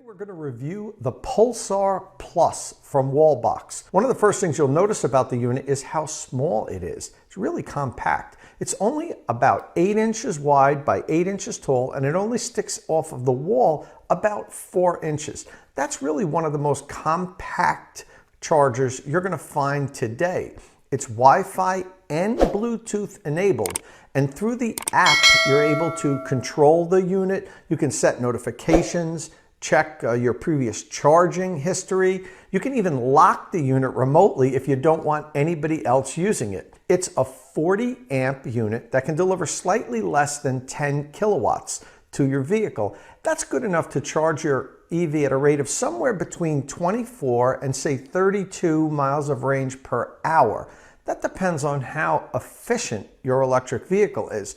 We're going to review the Pulsar Plus from Wallbox. One of the first things you'll notice about the unit is how small it is. It's really compact. It's only about 8 inches wide by 8 inches tall, and it only sticks off of the wall about 4 inches. That's really one of the most compact chargers you're going to find today. It's Wi-Fi and Bluetooth enabled, and through the app you're able to control the unit. You can set notifications, check your previous charging history. You can even lock the unit remotely if you don't want anybody else using it. It's a 40 amp unit that can deliver slightly less than 10 kilowatts to your vehicle. That's good enough to charge your EV at a rate of somewhere between 24 and say 32 miles of range per hour. That depends on how efficient your electric vehicle is.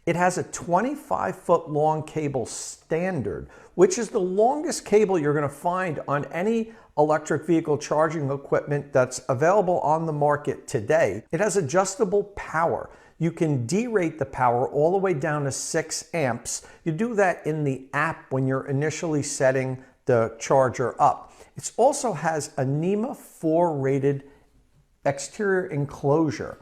It has a 25-foot long cable standard, which is the longest cable you're going to find on any electric vehicle charging equipment that's available on the market today. It has adjustable power. You can derate the power all the way down to 6 amps. You do that in the app when you're initially setting the charger up. It also has a NEMA 4 rated exterior enclosure.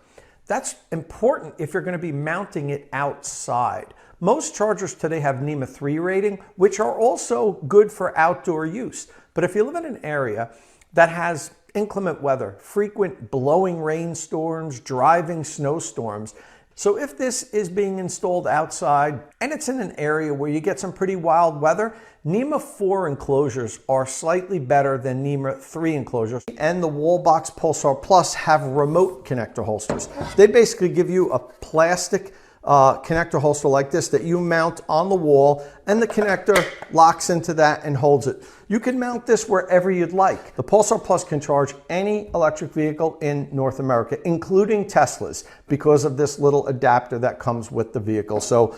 That's important if you're going to be mounting it outside. Most chargers today have NEMA 3 rating, which are also good for outdoor use. But if you live in an area that has inclement weather, frequent blowing rainstorms, driving snowstorms, so if this is being installed outside and it's in an area where you get some pretty wild weather, NEMA 4 enclosures are slightly better than NEMA 3 enclosures. And the Wallbox Pulsar Plus have remote connector holsters. They basically give you a plastic connector holster like this that you mount on the wall, and the connector locks into that and holds it. You can mount this wherever you'd like. The Pulsar Plus can charge any electric vehicle in North America, including Teslas, because of this little adapter that comes with the vehicle. So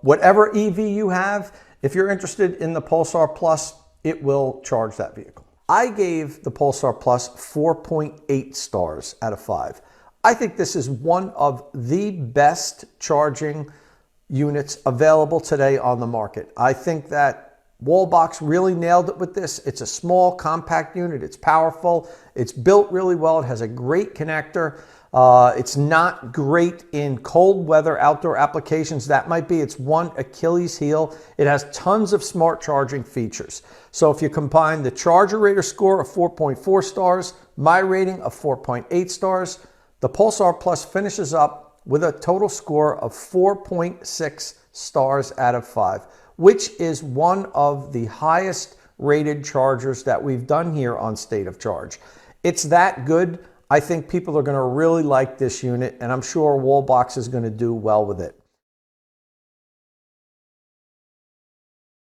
whatever EV you have, if you're interested in the Pulsar Plus, it will charge that vehicle. I gave the Pulsar Plus 4.8 stars out of 5. I think this is one of the best charging units available today on the market. I think that Wallbox really nailed it with this. It's a small, compact unit. It's powerful. It's built really well. It has a great connector. It's not great in cold weather outdoor applications. That might be its one Achilles heel. It has tons of smart charging features. So if you combine the Charger Rater score of 4.4 stars, my rating of 4.8 stars, the Pulsar Plus finishes up with a total score of 4.6 stars out of 5, which is one of the highest rated chargers that we've done here on State of Charge. It's that good. I think people are going to really like this unit, and I'm sure Wallbox is going to do well with it.